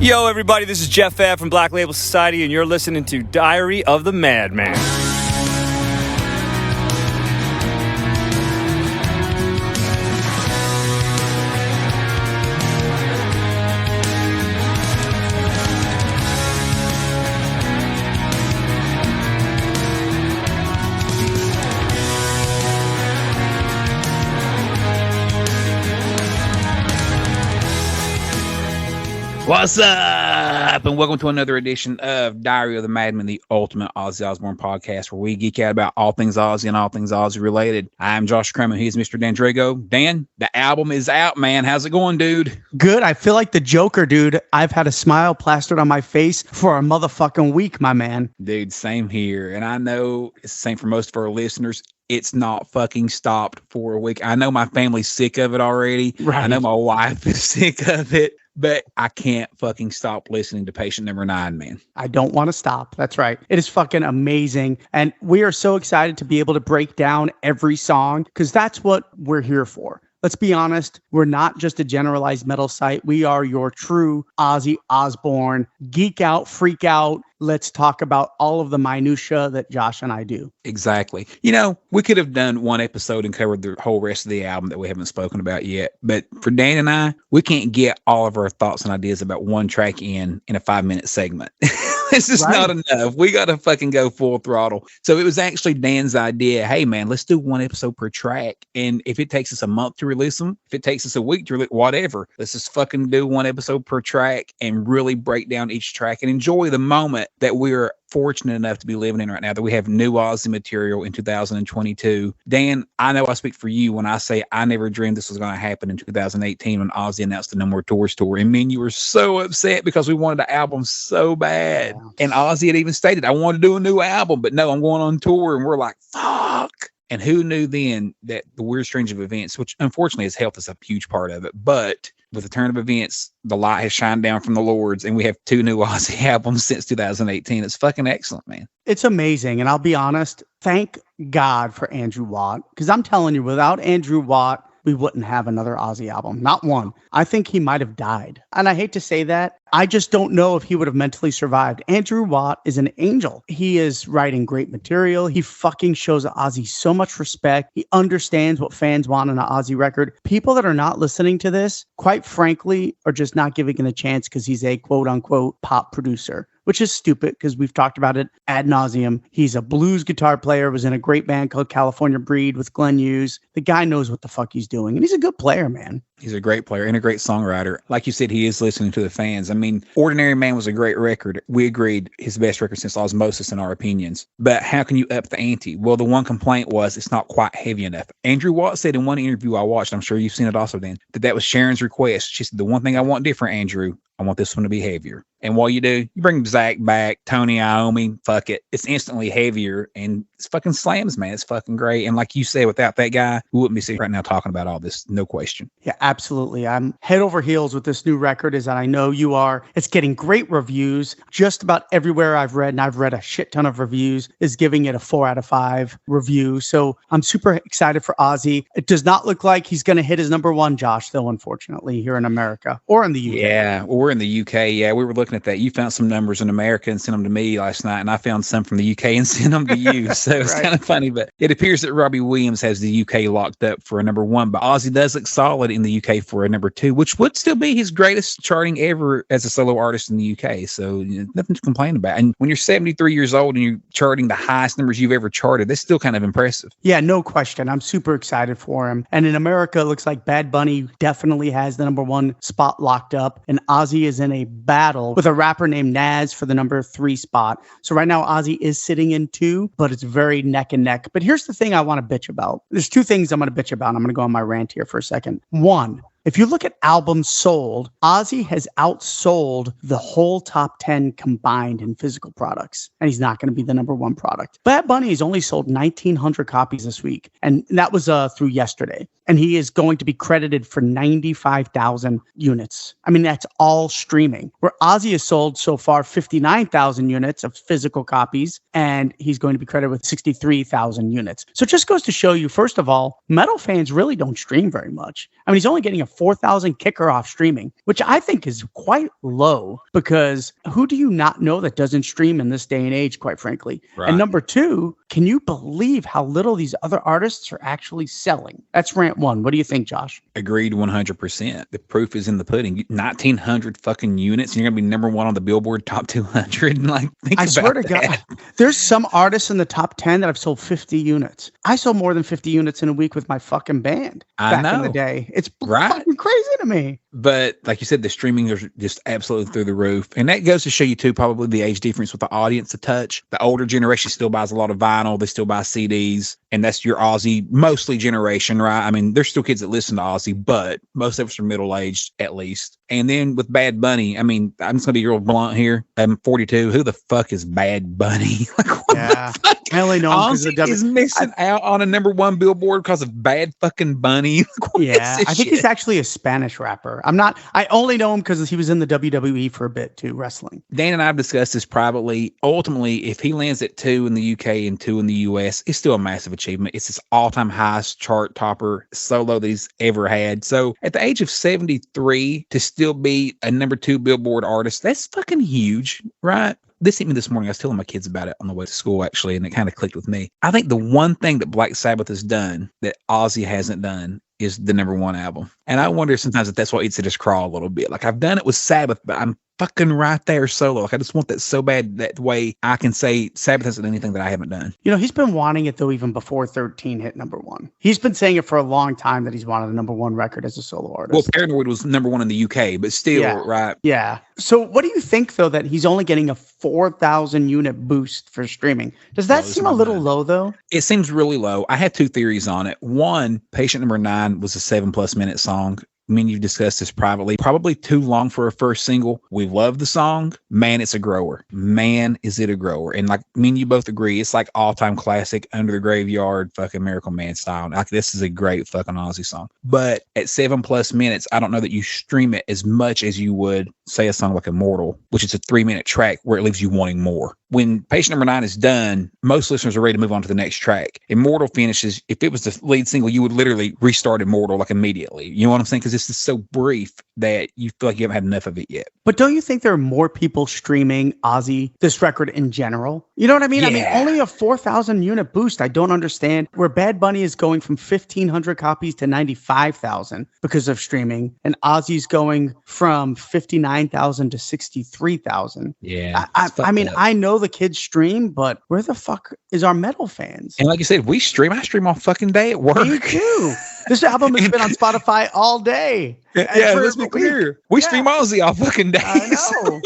Yo, everybody, this is Jeff Fab from Black Label Society, and you're listening to Diary of the Madman. What's up? And welcome to another edition of Diary of the Madman, the ultimate Ozzy Osbourne podcast, where we geek out about all things Ozzy and all things Ozzy related. I'm Josh Kramer. He's Mr. Dan Drago. Dan, the album is out, man. How's it going, dude? Good. I feel like the Joker, dude. I've had a smile plastered on my face for a motherfucking week, my man. Dude, same here. And I know it's the same for most of our listeners. It's not fucking stopped for a week. I know my family's sick of it already. Right. I know my wife is sick of it. But I can't fucking stop listening to Patient Number 9, man. I don't want to stop. That's right. It is fucking amazing. And we are so excited to be able to break down every song because that's what we're here for. Let's be honest, we're not just a generalized metal site. We are your true Ozzy Osbourne geek out, freak out. Let's talk about all of the minutia that Josh and I do. Exactly. You know, we could have done one episode and covered the whole rest of the album that we haven't spoken about yet. But for Dan and I, we can't get all of our thoughts and ideas about one track in a 5-minute segment. This is not enough. We got to fucking go full throttle. So it was actually Dan's idea. Hey, man, let's do one episode per track. And if it takes us a month to release them, if it takes us a week to release, whatever, let's just fucking do one episode per track and really break down each track and enjoy the moment that we're fortunate enough to be living in right now, that we have new Ozzy material in 2022. Dan, I know I speak for you when I say I never dreamed this was going to happen in 2018 when Ozzy announced the No More Tours tour. And man, you were so upset because we wanted the album so bad. Yeah. And Ozzy had even stated, I want to do a new album, but no, I'm going on tour. And we're like, fuck. And who knew then that the weird strange of events, which unfortunately his health is a huge part of it, but with the turn of events, the light has shined down from the Lords, and we have 2 new Ozzy albums since 2018. It's fucking excellent, man. It's amazing. And I'll be honest, thank God for Andrew Watt, because I'm telling you, without Andrew Watt, we wouldn't have another Ozzy album. Not one. I think he might have died. And I hate to say that. I just don't know if he would have mentally survived. Andrew Watt is an angel. He is writing great material. He fucking shows Ozzy so much respect. He understands what fans want in an Ozzy record. People that are not listening to this, quite frankly, are just not giving him a chance because he's a quote unquote pop producer, which is stupid because we've talked about it ad nauseum. He's a blues guitar player, was in a great band called California Breed with Glenn Hughes. The guy knows what the fuck he's doing, and he's a good player, man. He's a great player and a great songwriter. Like you said, he is listening to the fans. I mean, Ordinary Man was a great record. We agreed his best record since Osmosis in our opinions. But how can you up the ante? Well, the one complaint was it's not quite heavy enough. Andrew Watt said in one interview I watched, I'm sure you've seen it also, Dan, that was Sharon's request. She said, the one thing I want different, Andrew, I want this one to be heavier. And what you do, you bring Zach back, Tony Iommi, fuck it. It's instantly heavier and it's fucking slams, man. It's fucking great. And like you said, without that guy, we wouldn't be sitting right now talking about all this. No question. Yeah, absolutely. I'm head over heels with this new record, as I know you are. It's getting great reviews. Just about everywhere I've read, and I've read a shit ton of reviews, is giving it a 4 out of 5 review. So I'm super excited for Ozzy. It does not look like he's going to hit his number 1, Josh, though, unfortunately, here in America or in the UK. Yeah, we're in the UK. Yeah, we were looking at that. You found some numbers in America and sent them to me last night, and I found some from the UK and sent them to you. So it's kind of funny, but it appears that Robbie Williams has the UK locked up for a number 1, but Ozzy does look solid in the UK for a number 2, which would still be his greatest charting ever as a solo artist in the UK. So nothing to complain about. And when you're 73 years old and you're charting the highest numbers you've ever charted, that's still kind of impressive. Yeah, no question. I'm super excited for him. And in America, it looks like Bad Bunny definitely has the number 1 spot locked up, and Ozzy is in a battle with a rapper named Nas for the number 3 spot. So right now, Ozzy is sitting in 2, but it's very neck and neck. But here's the thing I want to bitch about. There's 2 things I'm going to bitch about. I'm going to go on my rant here for a second. 1, if you look at albums sold, Ozzy has outsold the whole top 10 combined in physical products, and he's not going to be the number 1 product. Bad Bunny has only sold 1,900 copies this week, and that was through yesterday. And he is going to be credited for 95,000 units. I mean, that's all streaming. Where Ozzy has sold so far 59,000 units of physical copies, and he's going to be credited with 63,000 units. So it just goes to show you, first of all, metal fans really don't stream very much. I mean, he's only getting a 4,000 kicker off streaming, which I think is quite low because who do you not know that doesn't stream in this day and age, quite frankly? Right. And number two, can you believe how little these other artists are actually selling? That's rant one. What do you think, Josh? Agreed 100%. The proof is in the pudding. 1,900 fucking units, and you're going to be number one on the Billboard Top 200. Like, think I about swear to that. God, there's some artists in the top 10 that have sold 50 units. I sold more than 50 units in a week with my fucking band back in the day. It's fucking crazy to me. But like you said, the streaming is just absolutely through the roof. And that goes to show you, too, probably the age difference with the audience a touch. The older generation still buys a lot of vinyl. They still buy CDs. And that's your Ozzy, mostly generation, right? I mean, there's still kids that listen to Ozzy, but most of us are middle-aged, at least. And then with Bad Bunny, I mean, I'm just going to be real blunt here. I'm 42. Who the fuck is Bad Bunny? Like, what the fuck? I only know him because Ozzy is missing out on a number one Billboard because of Bad fucking Bunny. Like, I think he's actually a Spanish rapper. I only know him because he was in the WWE for a bit too, wrestling. Dan and I have discussed this privately. Ultimately, if he lands at 2 in the UK and 2 in the US, it's still a massive achievement. It's his all-time highest chart topper solo that he's ever had. So at the age of 73, to still be a number 2 Billboard artist, that's fucking huge, right? This hit me this morning. I was telling my kids about it on the way to school, actually, and it kind of clicked with me. I think the one thing that Black Sabbath has done that Ozzy hasn't done is the number one album. And I wonder sometimes if that's what eats at his craw a little bit. Like, I've done it with Sabbath, but I'm fucking right there solo. Like, I just want that so bad that way I can say Sabbath hasn't done anything that I haven't done. You know, he's been wanting it, though, even before 13 hit number one. He's been saying it for a long time that he's wanted a number one record as a solo artist. Well, Paranoid was number one in the UK, but still, right? Yeah. So what do you think, though, that he's only getting a 4,000 unit boost for streaming? Does that seem a little low, though? It seems really low. I have two theories on it. One, Patient Number 9 was a 7+ minute song. Me and you've discussed this privately. Probably too long for a first single. We love the song. Man, it's a grower. Man, is it a grower. And like me and you both agree, it's like all-time classic, Under the Graveyard, fucking Miracle Man style. Like, this is a great fucking Ozzy song. But at 7+ minutes, I don't know that you stream it as much as you would, say, a song like Immortal, which is a 3-minute track where it leaves you wanting more. When Patient Number 9 is done, most listeners are ready to move on to the next track. Immortal finishes, if it was the lead single, you would literally restart Immortal like immediately. You know what I'm saying? Because this is so brief that you feel like you haven't had enough of it yet. But don't you think there are more people streaming Ozzy, this record in general? You know what I mean? Yeah. I mean, only a 4,000 unit boost. I don't understand where Bad Bunny is going from 1,500 copies to 95,000 because of streaming, and Ozzy's going from 59,000 to 63,000. Yeah. I mean, I know the kids stream, but where the fuck is our metal fans? And like you said, I stream all fucking day at work. Me too. This album has been on Spotify all day. Yeah, let's be clear. We stream Ozzy all fucking day. I know.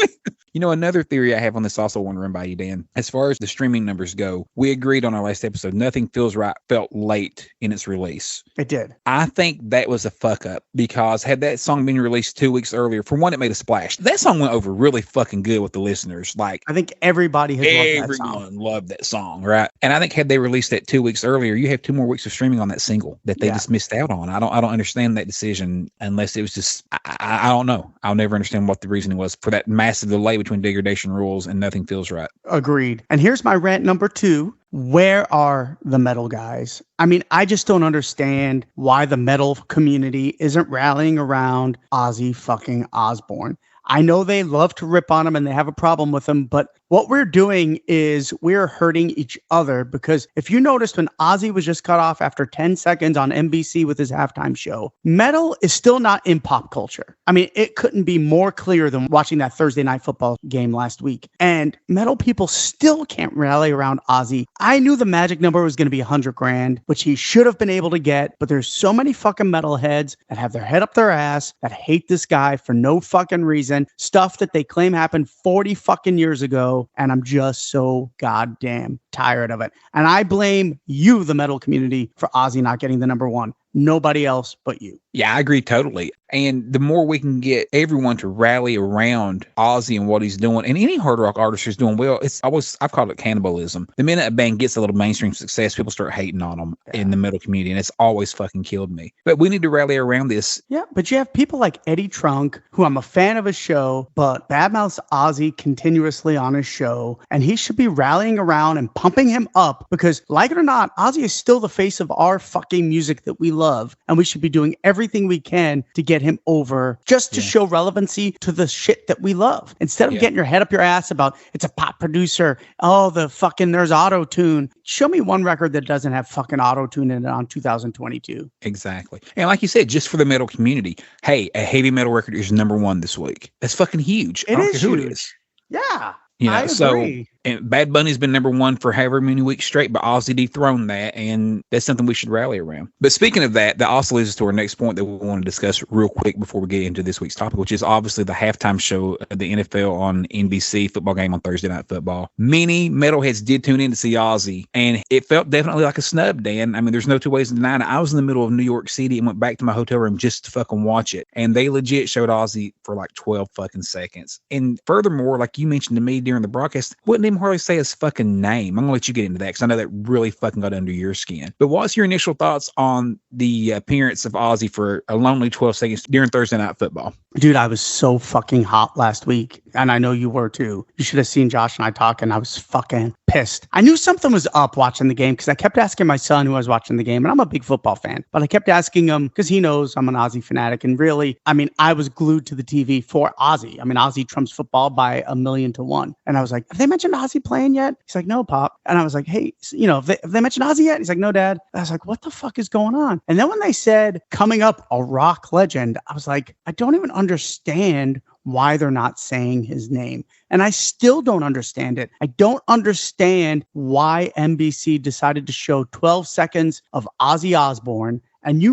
You know, another theory I have on this, also want to run by you, Dan. As far as the streaming numbers go, we agreed on our last episode, Nothing Feels Right felt late in its release. It did. I think that was a fuck up, because had that song been released 2 weeks earlier, for one, it made a splash. That song went over really fucking good with the listeners. Like, I think everybody has loved that song. Everyone loved that song, right? And I think had they released that 2 weeks earlier, you have 2 more weeks of streaming on that single that they just missed out on. I don't understand that decision, unless it was just, I don't know. I'll never understand what the reasoning was for that massive delay between Degradation Rules and Nothing Feels Right. Agreed. And here's my rant number 2. Where are the metal guys? I mean, I just don't understand why the metal community isn't rallying around Ozzy fucking Osbourne. I know they love to rip on him and they have a problem with him, but what we're doing is we're hurting each other, because if you noticed when Ozzy was just cut off after 10 seconds on NBC with his halftime show, metal is still not in pop culture. I mean, it couldn't be more clear than watching that Thursday night football game last week. And metal people still can't rally around Ozzy. I knew the magic number was going to be $100,000, which he should have been able to get, but there's so many fucking metalheads that have their head up their ass that hate this guy for no fucking reason. Stuff that they claim happened 40 fucking years ago. And I'm just so goddamn tired of it. And I blame you, the metal community, for Ozzy not getting the number one. Nobody else but you. Yeah, I agree totally. And the more we can get everyone to rally around Ozzy and what he's doing, and any hard rock artist who's doing well, I've called it cannibalism. The minute a band gets a little mainstream success, people start hating on them in the metal community, and it's always fucking killed me. But we need to rally around this. Yeah, but you have people like Eddie Trunk, who I'm a fan of his show, but badmouths Ozzy continuously on his show, and he should be rallying around and pumping him up, because like it or not, Ozzy is still the face of our fucking music that we love, and we should be doing everything we can to get get him over just to show relevancy to the shit that we love. Instead of getting your head up your ass about it's a pop producer, oh, there's auto-tune. Show me one record that doesn't have fucking auto-tune in it on 2022. Exactly. And like you said, just for the metal community, hey, a heavy metal record is #1 this week. That's fucking huge. I don't care who it is. Yeah. You know, I agree. And Bad Bunny's been #1 for however many weeks straight, but Ozzy dethroned that, and that's something we should rally around. But speaking of that also leads us to our next point that we want to discuss real quick before we get into this week's topic, which is obviously the halftime show of the NFL on NBC football game on Thursday Night Football. Many metalheads did tune in to see Ozzy, and it felt definitely like a snub, Dan. I mean, there's no two ways in denying it. I was in the middle of New York City and went back to my hotel room just to fucking watch it, and they legit showed Ozzy for like 12 fucking seconds. And furthermore, like you mentioned to me during the broadcast, wouldn't even hardly say his fucking name. I'm gonna let you get into that because I know that really fucking got under your skin. But what's your initial thoughts on the appearance of Ozzy for a lonely 12 seconds during Thursday Night Football? Dude, I was so fucking hot last week, and I know you were too. You should have seen Josh and I talking. I was fucking pissed. I knew something was up watching the game because I kept asking my son who was watching the game, and I'm a big football fan, but I kept asking him because he knows I'm an Ozzy fanatic, and really, I mean, I was glued to the TV for Ozzy. I mean, Ozzy trumps football by 1,000,000-1. And I was like, have they mentioned Ozzy playing yet? He's like, no, Pop. And I was like, hey, have they mentioned Ozzy yet? He's like, no, Dad. And I was like, what the fuck is going on? And then when they said, coming up, a rock legend, I was like, I don't even understand why they're not saying his name. And I still don't understand it. I don't understand why NBC decided to show 12 seconds of Ozzy Osbourne. And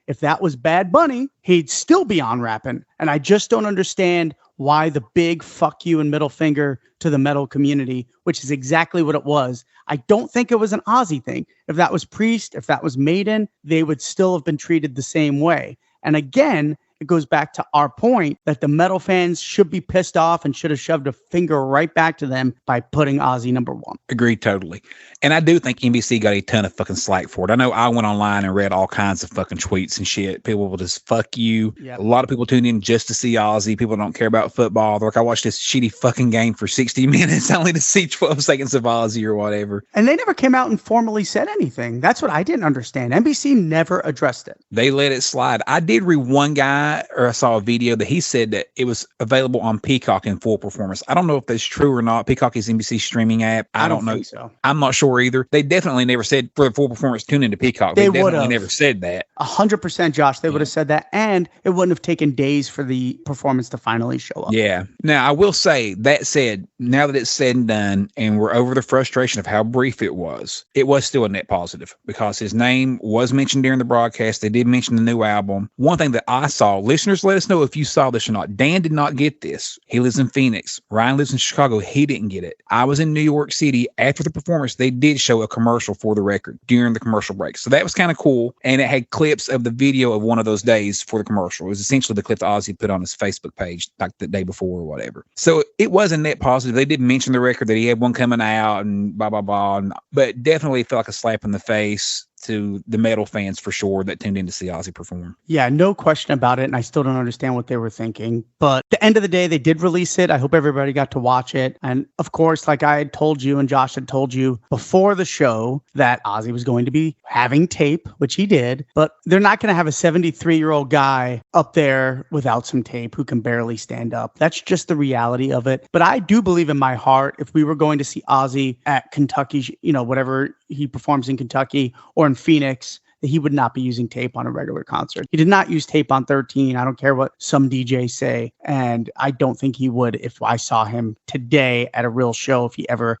if that was Bad Bunny, he'd still be on rapping. And I just don't understand why the big fuck you and middle finger to the metal community, which is exactly what it was. I don't think it was an Ozzy thing. If that was Priest, if that was Maiden, they would still have been treated the same way. And again, it goes back to our point that the metal fans should be pissed off and should have shoved a finger right back to them by putting Ozzy #1. Agreed totally. And I do think NBC got a ton of fucking slack for it. I know I went online and read all kinds of fucking tweets and shit. People will just fuck you. Yep. A lot of people tune in just to see Ozzy. People don't care about football. They're like, I watched this shitty fucking game for 60 minutes only to see 12 seconds of Ozzy or whatever. And they never came out and formally said anything. That's what I didn't understand. NBC never addressed it. They let it slide. I did read one guy, or I saw a video that he said that it was available on Peacock in full performance. I don't know if that's true or not. Peacock is NBC's streaming app. I don't know. Think so. I'm not sure either. They definitely never said for the full performance tune into Peacock. They definitely never said that. 100%, Josh. They would have said that, and it wouldn't have taken days for the performance to finally show up. Yeah. Now, I will say, that said, now that it's said and done, and we're over the frustration of how brief it was still a net positive because his name was mentioned during the broadcast. They did mention the new album. One thing that I saw, listeners, let us know if you saw this or not. Dan did not get this. He lives in Phoenix. Ryan lives in Chicago. He didn't get it. I was in New York City. After the performance, they did show a commercial for the record during the commercial break. So that was kind of cool. And it had clips of the video of one of those days for the commercial. It was essentially the clip that Ozzy put on his Facebook page like the day before or whatever. So it was a net positive. They did mention the record that he had one coming out and blah, blah, blah. But definitely felt like a slap in the face to the metal fans for sure that tuned in to see Ozzy perform. Yeah, no question about it. And I still don't understand what they were thinking. But at the end of the day, they did release it. I hope everybody got to watch it. And of course, like I had told you and Josh had told you before the show that Ozzy was going to be having tape, which he did. But they're not going to have a 73-year-old guy up there without some tape who can barely stand up. That's just the reality of it. But I do believe in my heart, if we were going to see Ozzy at Kentucky, whatever he performs in Kentucky or in Phoenix, that he would not be using tape on a regular concert. He did not use tape on 13. I don't care what some DJs say. And I don't think he would if I saw him today at a real show, if he ever,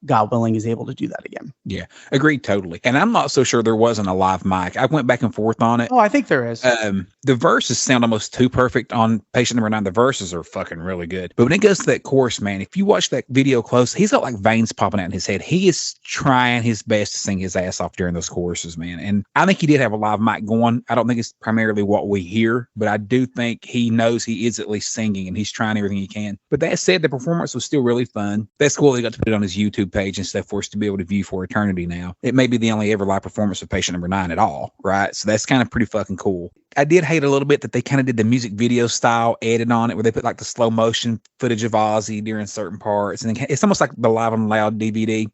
God willing, is able to do that again. Yeah, agreed totally. And I'm not so sure there wasn't a live mic. I went back and forth on it. Oh, I think there is. The verses sound almost too perfect on Patient Number 9. The verses are fucking really good. But when it goes to that chorus, man, if you watch that video close, he's got like veins popping out in his head. He is trying his best to sing his ass off during those choruses, man. And I think he did have a live mic going. I don't think it's primarily what we hear, but I do think he knows he is at least singing and he's trying everything he can. But that said, the performance was still really fun. That's cool. They got to put it on his YouTube page and stuff for us to be able to view for eternity now. It may be the only ever live performance of Patient Number 9 at all, right? So that's kind of pretty fucking cool. I did hate a little bit that they kind of did the music video style edit on it where they put like the slow motion footage of Ozzy during certain parts. And it's almost like the Live on Loud DVD.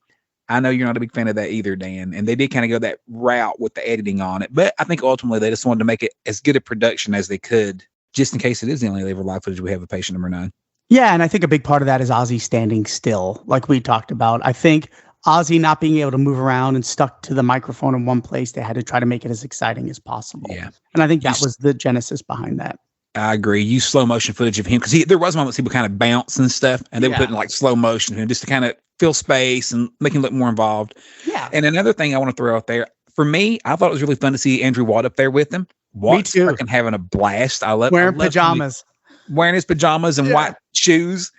I know you're not a big fan of that either, Dan. And they did kind of go that route with the editing on it. But I think ultimately they just wanted to make it as good a production as they could, just in case it is the only ever live footage we have of patient number 9. Yeah, and I think a big part of that is Ozzy standing still, like we talked about. I think Ozzy not being able to move around and stuck to the microphone in one place, they had to try to make it as exciting as possible. Yeah. And I think that was the genesis behind that. I agree. Use slow motion footage of him because there was moments he would kind of bounce and stuff, and they would put in like slow motion of him just to kind of fill space and make him look more involved. Yeah. And another thing I want to throw out there, for me, I thought it was really fun to see Andrew Watt up there with him. Watt's fucking having a blast. I love wearing pajamas. Wearing his pajamas and white shoes.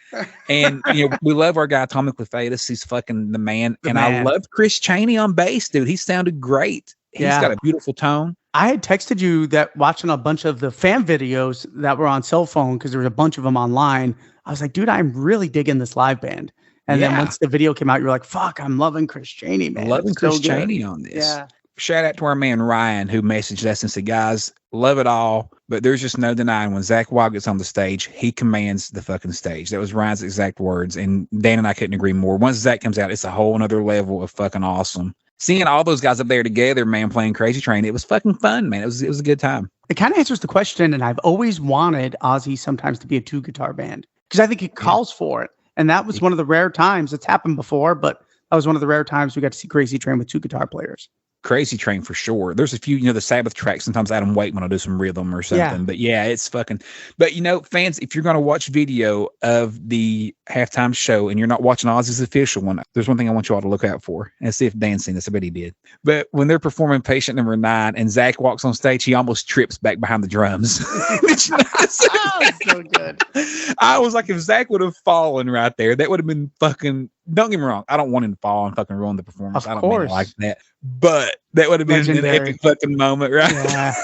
And we love our guy Tommy Clefaitis. He's fucking the man. I love Chris Chaney on bass, dude. He sounded great. He's got a beautiful tone. I had texted you that watching a bunch of the fan videos that were on cell phone, because there was a bunch of them online. I was like, dude, I'm really digging this live band. And then once the video came out, you were like, fuck, I'm loving Chris Chaney, man. Loving Chris Chaney on this. Yeah. Shout out to our man Ryan, who messaged us and said, guys, love it all, but there's just no denying when Zach Wild gets on the stage, he commands the fucking stage. That was Ryan's exact words. And Dan and I couldn't agree more. Once Zach comes out, it's a whole nother level of fucking awesome. Seeing all those guys up there together, man, playing Crazy Train, it was fucking fun, man. It was a good time. It kind of answers the question, and I've always wanted Ozzy sometimes to be a 2-guitar band, because I think it calls for it. And that was one of the rare times. It's happened before, but that was one of the rare times we got to see Crazy Train with 2 guitar players. Crazy Train for sure. There's a few, the Sabbath tracks. Sometimes Adam Wakeman will do some rhythm or something. Yeah. But yeah, it's fucking. But fans, if you're going to watch video of the halftime show and you're not watching Ozzy's official one, there's one thing I want you all to look out for and see if Dan's seen this. I bet he did. But when they're performing Patient Number 9 and Zach walks on stage, he almost trips back behind the drums. So good. I was like, if Zach would have fallen right there, that would have been fucking. Don't get me wrong. I don't want him to fall and fucking ruin the performance. I don't mean it like that. But that would have been legendary. An epic fucking moment, right? Yeah.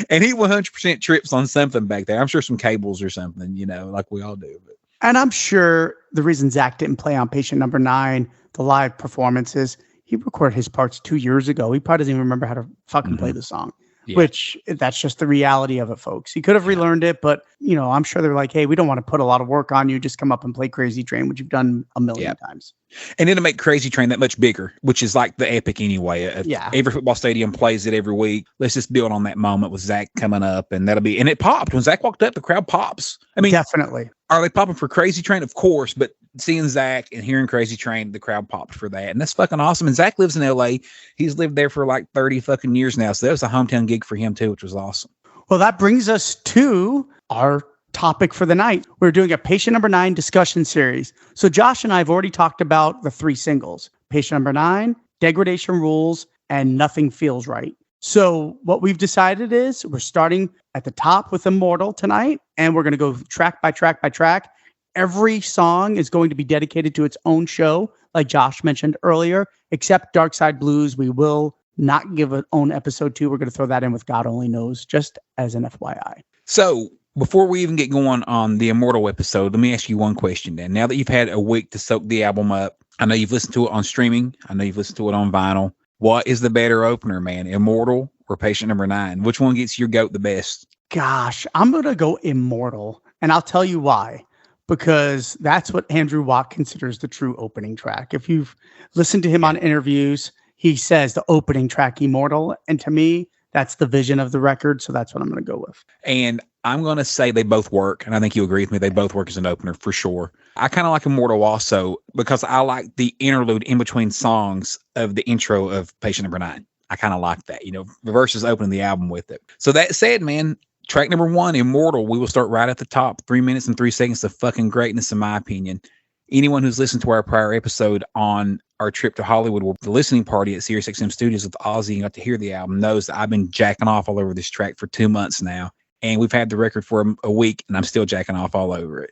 And he 100% trips on something back there. I'm sure some cables or something, like we all do. But. And I'm sure the reason Zach didn't play on Patient Number 9, the live performances, he recorded his parts 2 years ago. He probably doesn't even remember how to fucking play the song. Yeah. Which that's just the reality of it, folks. He could have relearned it, but I'm sure they're like, hey, we don't want to put a lot of work on you. Just come up and play Crazy Train, which you've done a million times. And it'll make Crazy Train that much bigger, which is like the epic anyway. Every football stadium plays it every week. Let's just build on that moment with Zach coming up, and and it popped. When Zach walked up, the crowd pops. I mean, definitely. Are they popping for Crazy Train? Of course, but seeing Zach and hearing Crazy Train, the crowd popped for that. And that's fucking awesome. And Zach lives in LA. He's lived there for like 30 fucking years now. So that was a hometown gig for him too, which was awesome. Well, that brings us to our topic for the night. We're doing a Patient Number 9 discussion series. So Josh and I have already talked about the 3 singles: Patient Number 9, Degradation Rules, and Nothing Feels Right. So what we've decided is we're starting at the top with Immortal tonight, and we're going to go track by track by track. Every song is going to be dedicated to its own show, like Josh mentioned earlier, except Dark Side Blues. We will not give an own episode 2. We're going to throw that in with God Only Knows, just as an FYI. So before we even get going on the Immortal episode, let me ask you one question, Dan. Now that you've had a week to soak the album up, I know you've listened to it on streaming. I know you've listened to it on vinyl. What is the better opener, man? Immortal or Patient Number 9? Which one gets your goat the best? Gosh, I'm going to go Immortal. And I'll tell you why. Because that's what Andrew Watt considers the true opening track. If you've listened to him on interviews, he says the opening track, Immortal. And to me, that's the vision of the record. So that's what I'm going to go with. And I'm going to say they both work. And I think you agree with me. They both work as an opener for sure. I kind of like Immortal also because I like the interlude in between songs of the intro of Patient Number 9. I kind of like that, the verses opening the album with it. So that said, man, track number 1, Immortal, we will start right at the top. 3 minutes and 3 seconds of fucking greatness, in my opinion. Anyone who's listened to our prior episode on our trip to Hollywood, with the listening party at SiriusXM Studios with Ozzy, and got to hear the album, knows that I've been jacking off all over this track for 2 months now. And we've had the record for a week, and I'm still jacking off all over it.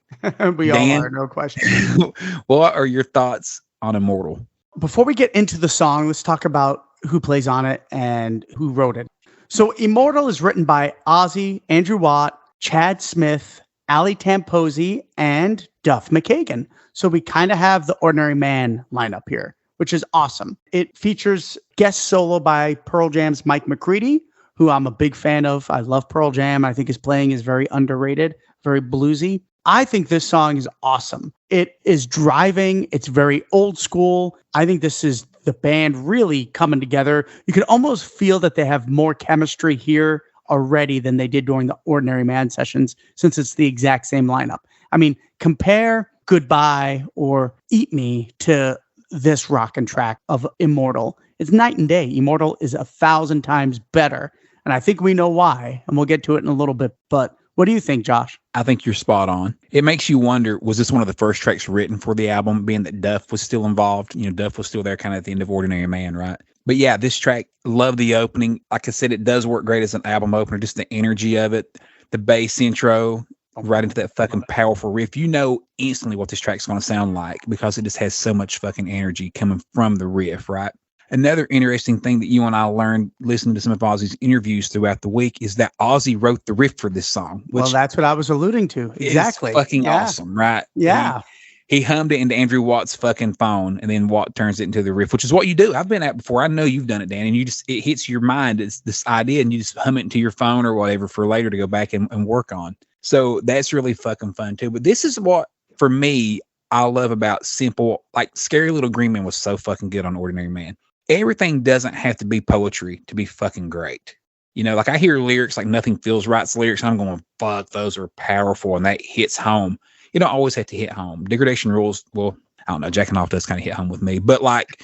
We Dan, all are, no question. What are your thoughts on Immortal? Before we get into the song, let's talk about who plays on it and who wrote it. So Immortal is written by Ozzy, Andrew Watt, Chad Smith, Ali Tamposi, and Duff McKagan. So we kind of have the Ordinary Man lineup here, which is awesome. It features guest solo by Pearl Jam's Mike McCready, who I'm a big fan of. I love Pearl Jam. I think his playing is very underrated, very bluesy. I think this song is awesome. It is driving. It's very old school. I think this is the band really coming together. You can almost feel that they have more chemistry here already than they did during the Ordinary Man sessions, since it's the exact same lineup. I mean, compare Goodbye or Eat Me to this rockin' track of Immortal. It's night and day. Immortal is 1,000 times better. And I think we know why, and we'll get to it in a little bit. But what do you think, Josh? I think you're spot on. It makes you wonder, was this one of the first tracks written for the album, being that Duff was still involved? You know, Duff was still there kind of at the end of Ordinary Man, right? But yeah, this track, love the opening. Like I said, it does work great as an album opener, just the energy of it, the bass intro, right into that fucking powerful riff. You know instantly what this track's going to sound like because it just has so much fucking energy coming from the riff, right? Another interesting thing that you and I learned listening to some of Ozzy's interviews throughout the week is that Ozzy wrote the riff for this song. Well, that's what I was alluding to. Exactly. Fucking awesome, right? Yeah. He hummed it into Andrew Watt's fucking phone, and then Watt turns it into the riff, which is what you do. I've been at before. I know you've done it, Dan, and it hits your mind. It's this idea, and you just hum it into your phone or whatever for later to go back and work on. So that's really fucking fun too. But this is what, for me, I love about simple, like Scary Little Green Man was so fucking good on Ordinary Man. Everything doesn't have to be poetry to be fucking great. You know, like I hear lyrics like Nothing Feels Right's lyrics, and I'm going, fuck, those are powerful, and that hits home. You don't always have to hit home. Degradation Rules, well, I don't know, Jacking Off does kind of hit home with me, but like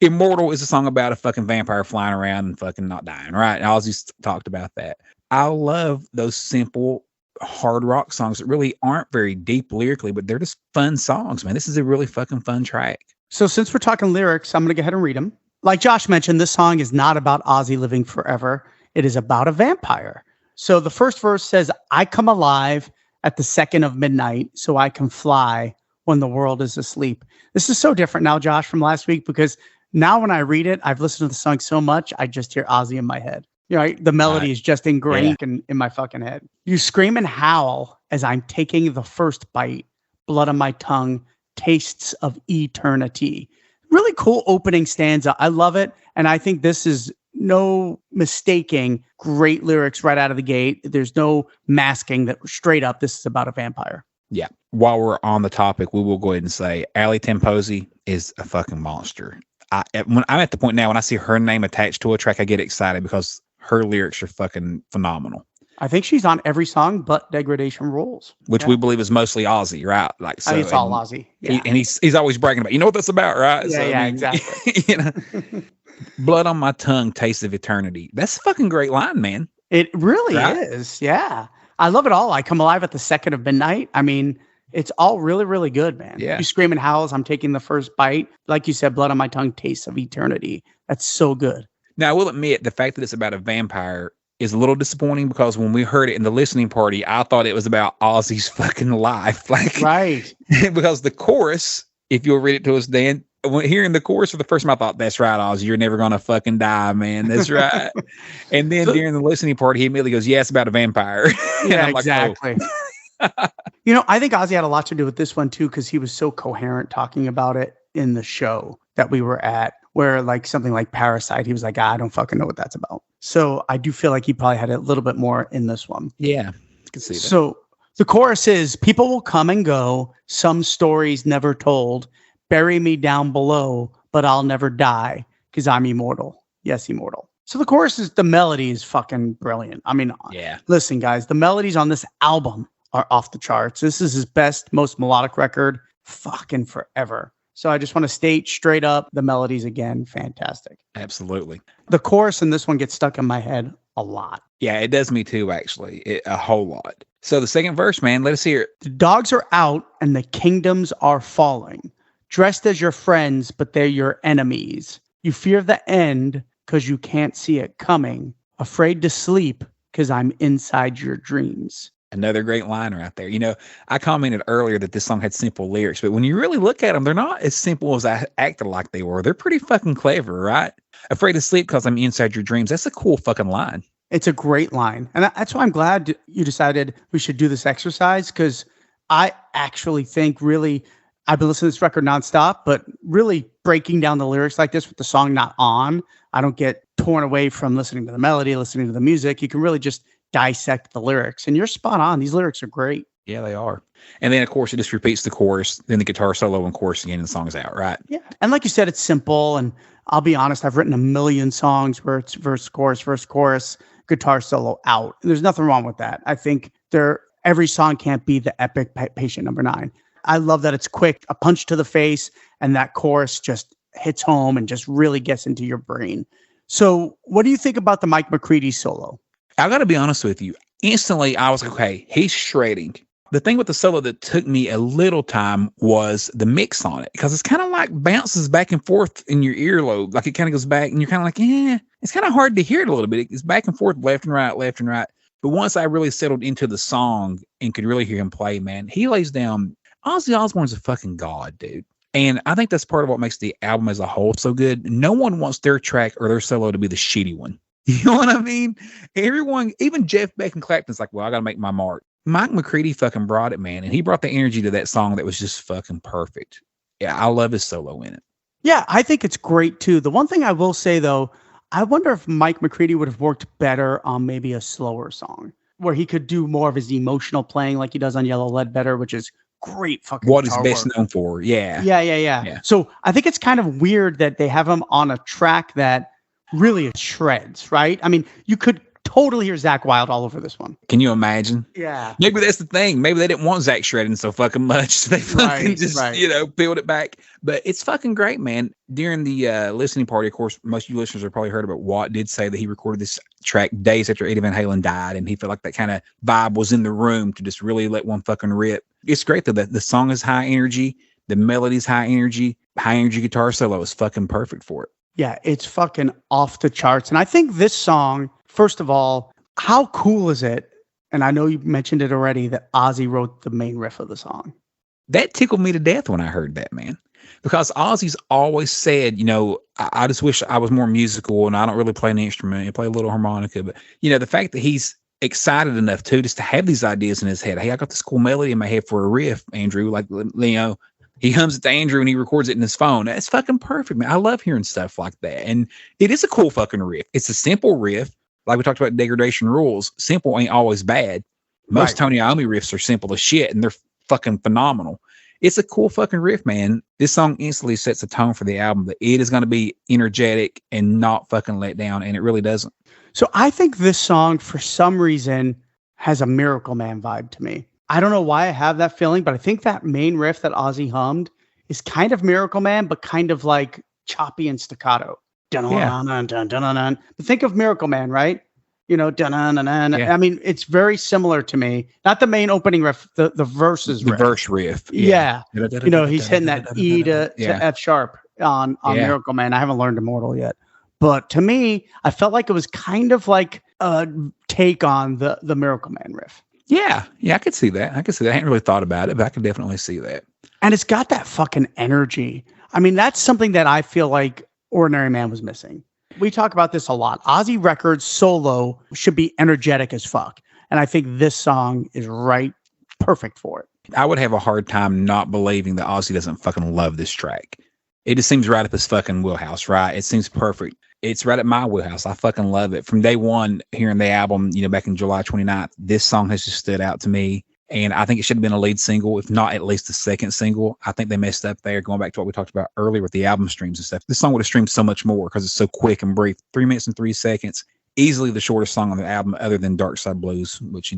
Immortal is a song about a fucking vampire flying around and fucking not dying, right? And Ozzy's talked about that. I love those simple hard rock songs that really aren't very deep lyrically, but they're just fun songs, man. This is a really fucking fun track. So since we're talking lyrics, I'm going to go ahead and read them. Like Josh mentioned, this song is not about Ozzy living forever. It is about a vampire. So the first verse says, I come alive at the second of midnight so I can fly when the world is asleep. This is so different now, Josh, from last week, because now when I read it, I've listened to the song so much, I just hear Ozzy in my head. You know, the melody is just ingrained in my fucking head. You scream and howl as I'm taking the first bite, blood on my tongue, tastes of eternity. Really cool opening stanza. I love it. And I think this is no mistaking great lyrics right out of the gate. There's no masking that straight up this is about a vampire. Yeah. While we're on the topic, we will go ahead and say Ali Temposi is a fucking monster. When I'm at the point now when I see her name attached to a track, I get excited because her lyrics are fucking phenomenal. I think she's on every song but Degradation Rules, which we believe is mostly Ozzy, right? Like, so it's all Ozzy. Yeah. And he's always bragging about, you know what that's about, right? Yeah, so, yeah, exactly. You know, blood on my tongue, taste of eternity. That's a fucking great line, man. It really is. Yeah. I love it all. I come alive at the second of midnight. I mean, it's all really, really good, man. Yeah. You scream and howls. I'm taking the first bite. Like you said, blood on my tongue, taste of eternity. That's so good. Now, I will admit the fact that it's about a vampire is a little disappointing because when we heard it in the listening party, I thought it was about Ozzy's fucking life. Like, right. Because the chorus, if you'll read it to us, Dan, when hearing the chorus for the first time, I thought, that's right, Ozzy, you're never going to fucking die, man. That's right. And then during the listening party, he immediately goes, yeah, it's about a vampire. Yeah, exactly. Like, oh. You know, I think Ozzy had a lot to do with this one too, because he was so coherent talking about it in the show that we were at, where like something like Parasite, he was like, I don't fucking know what that's about. So I do feel like he probably had a little bit more in this one. Yeah, I can see that. So the chorus is, people will come and go, some stories never told, bury me down below, but I'll never die because I'm immortal. Yes, immortal. So the chorus is, the melody is fucking brilliant. I mean, listen, guys, the melodies on this album are off the charts. This is his best, most melodic record fucking forever. So I just want to state straight up, the melodies again, fantastic. Absolutely. The chorus in this one gets stuck in my head a lot. Yeah, it does me too, actually. A whole lot. So the second verse, man, let us hear it. The dogs are out and the kingdoms are falling. Dressed as your friends, but they're your enemies. You fear the end because you can't see it coming. Afraid to sleep because I'm inside your dreams. Another great line right there. You know, I commented earlier that this song had simple lyrics, but when you really look at them, they're not as simple as I acted like they were. They're pretty fucking clever, right? Afraid to sleep because I'm inside your dreams. That's a cool fucking line. It's a great line. And that's why I'm glad you decided we should do this exercise, because I actually think really, I've been listening to this record nonstop, but really breaking down the lyrics like this with the song not on, I don't get torn away from listening to the melody, listening to the music. You can really just dissect the lyrics. And you're spot on. These lyrics are great. Yeah, they are. And then, of course, it just repeats the chorus, then the guitar solo and chorus again, and the song's out, right? Yeah. And like you said, it's simple. And I'll be honest, I've written a million songs where it's verse, chorus, guitar solo out. And there's nothing wrong with that. I think every song can't be the epic Patient Number 9. I love that it's quick, a punch to the face, and that chorus just hits home and just really gets into your brain. So what do you think about the Mike McCready solo? I got to be honest with you. Instantly, I was like, okay, he's shredding. The thing with the solo that took me a little time was the mix on it, because it's kind of like bounces back and forth in your earlobe. Like it kind of goes back and you're kind of like, it's kind of hard to hear it a little bit. It's back and forth, left and right, left and right. But once I really settled into the song and could really hear him play, man, he lays down. Ozzy Osbourne's a fucking god, dude. And I think that's part of what makes the album as a whole so good. No one wants their track or their solo to be the shitty one. You know what I mean? Everyone, even Jeff Beck and Clapton's like, well, I got to make my mark. Mike McCready fucking brought it, man. And he brought the energy to that song that was just fucking perfect. Yeah, I love his solo in it. Yeah, I think it's great too. The one thing I will say though, I wonder if Mike McCready would have worked better on maybe a slower song where he could do more of his emotional playing like he does on Yellow Ledbetter, which is great fucking what he's guitar best work. known for. Yeah. Yeah. So I think it's kind of weird that they have him on a track that really shreds, right? I mean, you could totally hear Zakk Wylde all over this one. Can you imagine? Yeah. Maybe that's the thing. Maybe they didn't want Zakk shredding so fucking much. So they fucking peeled it back. But it's fucking great, man. During the listening party, of course, most of you listeners have probably heard about Watt did say that he recorded this track days after Eddie Van Halen died. And he felt like that kind of vibe was in the room to just really let one fucking rip. It's great though that the song is high energy. The melody's high energy guitar solo is fucking perfect for it. Yeah, it's fucking off the charts. And I think this song, first of all, how cool is it? And I know you mentioned it already that Ozzy wrote the main riff of the song. That tickled me to death when I heard that, man. Because Ozzy's always said, I just wish I was more musical and I don't really play an instrument. I play a little harmonica. But, the fact that he's excited enough too, just to have these ideas in his head. Hey, I got this cool melody in my head for a riff, Andrew. Like, he hums it to Andrew and he records it in his phone. That's fucking perfect, man. I love hearing stuff like that. And it is a cool fucking riff. It's a simple riff. Like we talked about Degradation Rules. Simple ain't always bad. Most Tony Iommi riffs are simple as shit and they're fucking phenomenal. It's a cool fucking riff, man. This song instantly sets a tone for the album that it is going to be energetic and not fucking let down. And it really doesn't. So I think this song, for some reason, has a Miracle Man vibe to me. I don't know why I have that feeling, but I think that main riff that Ozzy hummed is kind of Miracle Man, but kind of like choppy and staccato. Dun-dun-dun-dun-dun-dun-dun. But think of Miracle Man, right? Dun-dun-dun-dun. Yeah. I mean, it's very similar to me. Not the main opening riff, the verses riff. The verse riff. Yeah. He's hitting that E to F sharp on Miracle Man. I haven't learned Immortal yet. But to me, I felt like it was kind of like a take on the Miracle Man riff. Yeah, I could see that. I hadn't really thought about it, but I could definitely see that. And it's got that fucking energy. I mean, that's something that I feel like Ordinary Man was missing. We talk about this a lot. Ozzy Records solo should be energetic as fuck. And I think this song is perfect for it. I would have a hard time not believing that Ozzy doesn't fucking love this track. It just seems right up his fucking wheelhouse, right? It seems perfect. It's right at my wheelhouse. I fucking love it. From day one, hearing the album, back in July 29th, this song has just stood out to me. And I think it should have been a lead single, if not at least the second single. I think they messed up there, going back to what we talked about earlier with the album streams and stuff. This song would have streamed so much more because it's so quick and brief. 3 minutes and 3 seconds. Easily the shortest song on the album other than Dark Side Blues, which,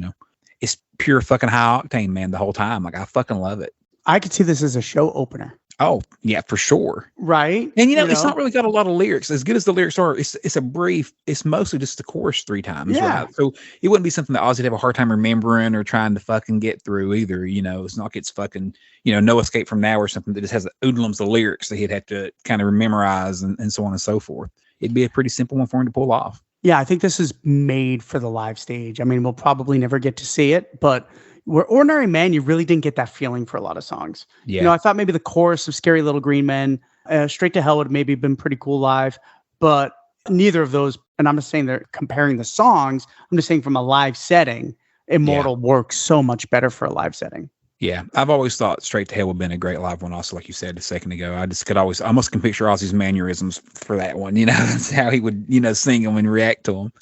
it's pure fucking high octane, man, the whole time. Like, I fucking love it. I could see this as a show opener. Oh, yeah, for sure. Right. And, it's not really got a lot of lyrics. As good as the lyrics are, it's a brief, it's mostly just the chorus 3 times. Yeah. Right? So it wouldn't be something that Ozzy'd have a hard time remembering or trying to fucking get through either. It's not like it's fucking, No Escape From Now or something that just has oodlums of lyrics that he'd have to kind of memorize and so on and so forth. It'd be a pretty simple one for him to pull off. Yeah, I think this is made for the live stage. I mean, we'll probably never get to see it, but where Ordinary Man, you really didn't get that feeling for a lot of songs. Yeah. I thought maybe the chorus of Scary Little Green Men, Straight to Hell would have maybe been pretty cool live, but neither of those, and I'm not saying they're comparing the songs, I'm just saying from a live setting, Immortal works so much better for a live setting. Yeah, I've always thought Straight to Hell would have been a great live one also, like you said a second ago. I just could almost can picture Ozzy's mannerisms for that one. That's how he would, sing them and react to them.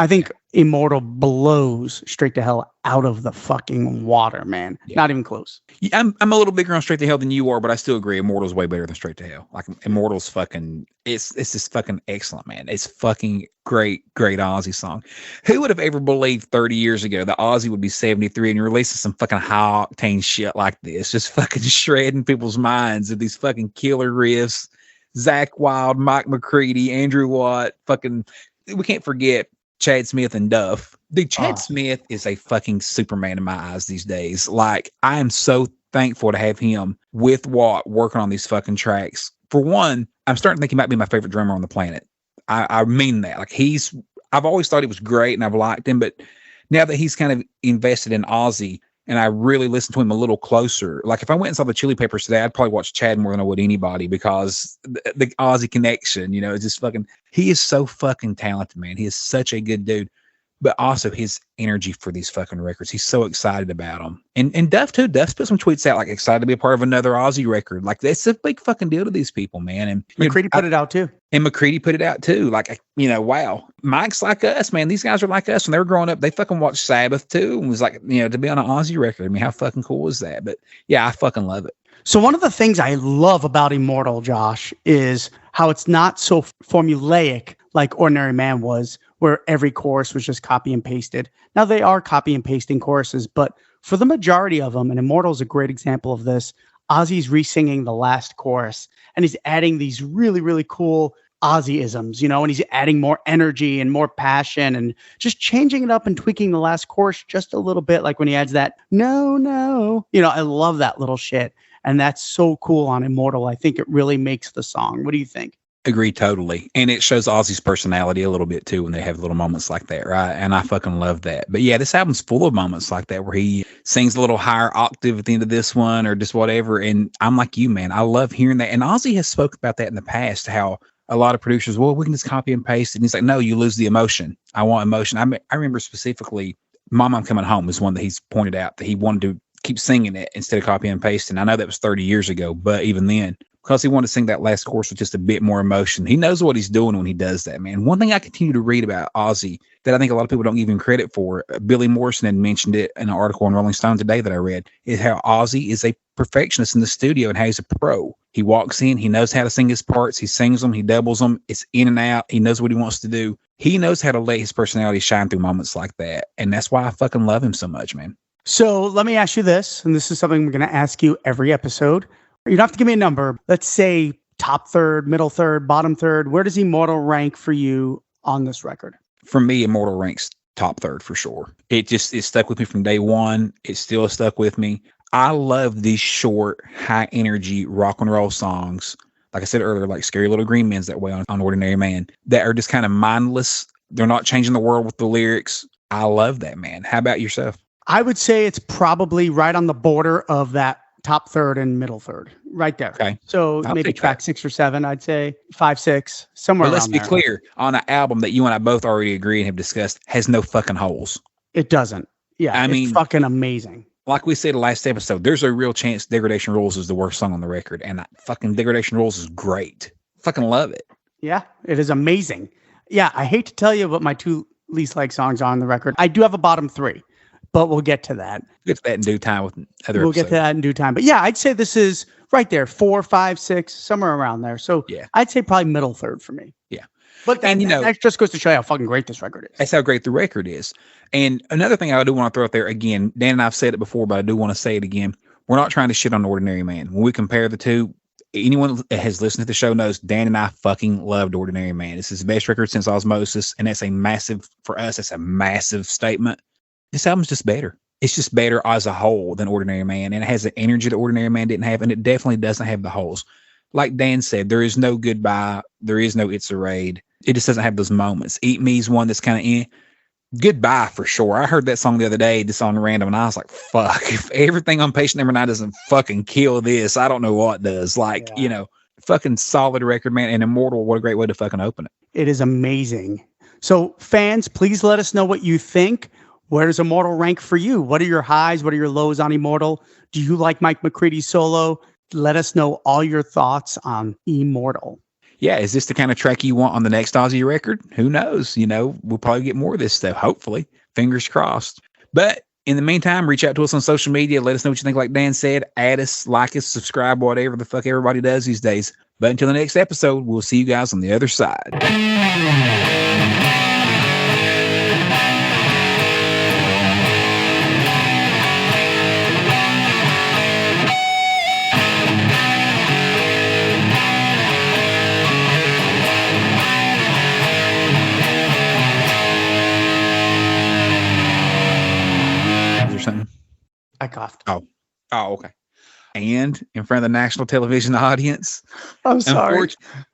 I think Immortal blows Straight to Hell out of the fucking water, man. Yeah. Not even close. Yeah, I'm a little bigger on Straight to Hell than you are, but I still agree. Immortal's way better than Straight to Hell. Like Immortal's fucking, it's just fucking excellent, man. It's fucking great Ozzy song. Who would have ever believed 30 years ago that Ozzy would be 73 and releasing some fucking high octane shit like this, just fucking shredding people's minds with these fucking killer riffs. Zach Wilde, Mike McCready, Andrew Watt, fucking, we can't forget Chad Smith and Duff. Dude, Chad Smith is a fucking Superman in my eyes these days. Like, I am so thankful to have him with Watt working on these fucking tracks. For one, I'm starting to think he might be my favorite drummer on the planet. I mean that. Like, I've always thought he was great and I've liked him, but now that he's kind of invested in Ozzy and I really listen to him a little closer, like if I went and saw the Chili Peppers today, I'd probably watch Chad more than I would anybody because the Ozzy connection, it's just fucking, he is so fucking talented, man. He is such a good dude. But also his energy for these fucking records. He's so excited about them. And Duff too. Duff's put some tweets out like excited to be a part of another Ozzy record. Like that's a big fucking deal to these people, man. And McCready put it out too. And McCready put it out too. Like, wow. Mike's like us, man. These guys are like us. When they were growing up, they fucking watched Sabbath too. And was like, to be on an Ozzy record. I mean, how fucking cool is that? But yeah, I fucking love it. So one of the things I love about Immortal, Josh, is how it's not so formulaic like Ordinary Man was, where every chorus was just copy and pasted. Now they are copy and pasting choruses, but for the majority of them, and Immortal is a great example of this, Ozzy's re-singing the last chorus, and he's adding these really, really cool Ozzy-isms, and he's adding more energy and more passion and just changing it up and tweaking the last chorus just a little bit, like when he adds that, no. I love that little shit, and that's so cool on Immortal. I think it really makes the song. What do you think? Agree totally. And it shows Ozzy's personality a little bit too when they have little moments like that, right? And I fucking love that. But yeah, this album's full of moments like that where he sings a little higher octave at the end of this one or just whatever. And I'm like you, man. I love hearing that. And Ozzy has spoke about that in the past, how a lot of producers, well, we can just copy and paste. And he's like, no, you lose the emotion. I want emotion. I remember specifically Mom, I'm Coming Home is one that he's pointed out that he wanted to keep singing it instead of copy and pasting. I know that was 30 years ago, but even then, because he wanted to sing that last chorus with just a bit more emotion. He knows what he's doing when he does that, man. One thing I continue to read about Ozzy that I think a lot of people don't give him credit for, Billy Morrison had mentioned it in an article in Rolling Stone today that I read, is how Ozzy is a perfectionist in the studio and how he's a pro. He walks in, he knows how to sing his parts, he sings them, he doubles them, it's in and out, he knows what he wants to do. He knows how to let his personality shine through moments like that, and that's why I fucking love him so much, man. So let me ask you this, and this is something we're going to ask you every episode. You don't have to give me a number. Let's say top third, middle third, bottom third. Where does Immortal rank for you on this record? For me, Immortal ranks top third for sure. It stuck with me from day one. It's still stuck with me. I love these short, high energy rock and roll songs. Like I said earlier, like Scary Little Green Men's that way on Ordinary Man, that are just kind of mindless. They're not changing the world with the lyrics. I love that, man. How about yourself? I would say it's probably right on the border of that top third and middle third, right there. Okay. So I'll maybe take track that. 6 or 7, I'd say 5, 6, somewhere But around let's be there. clear, on an album that you and I both already agree and have discussed has no fucking holes. It doesn't. Yeah, it's fucking amazing. Like we said last episode, there's a real chance Degradation Rules is the worst song on the record, and fucking Degradation Rules is great. Fucking love it. Yeah, it is amazing. Yeah, I hate to tell you what my 2 least liked songs are on the record. I do have a bottom 3. But we'll get to that. We'll get to that in due time with other We'll episodes. get to that in due time. But yeah, I'd say this is right there, 4, 5, 6, somewhere around there. So yeah, I'd say probably middle third for me. Yeah. But that just goes to show you how fucking great this record is. That's how great the record is. And another thing I do want to throw out there, again, Dan and I've said it before, but I do want to say it again. We're not trying to shit on Ordinary Man. When we compare the two, anyone that has listened to the show knows Dan and I fucking loved Ordinary Man. This is the best record since Osmosis, and that's for us, that's a massive statement. This album's just better. It's just better as a whole than Ordinary Man, and it has the energy that Ordinary Man didn't have, and it definitely doesn't have the holes. Like Dan said, there is no Goodbye, there is no It's a Raid. It just doesn't have those moments. Eat Me's one that's kind of Goodbye for sure. I heard that song the other day just on random, and I was like, fuck, if everything on Patient Number 9 doesn't fucking kill this, I don't know what does. Like, fucking solid record, man, and Immortal, what a great way to fucking open it. It is amazing. So fans, please let us know what you think. Where does Immortal rank for you? What are your highs? What are your lows on Immortal? Do you like Mike McCready's solo? Let us know all your thoughts on Immortal. yeah, is this the kind of track you want on the next Ozzy record? Who knows? We'll probably get more of this stuff. Hopefully, fingers crossed. But in the meantime, reach out to us on social media. Let us know what you think. Like Dan said, add us, like us, subscribe, whatever the fuck everybody does these days. But until the next episode, we'll see you guys on the other side. Something? I coughed. Oh, okay. And in front of the national television audience, I'm sorry.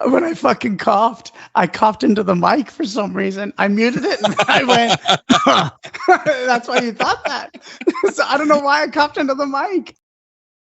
When I fucking coughed, I coughed into the mic for some reason. I muted it and I went, that's why you thought that. So I don't know why I coughed into the mic.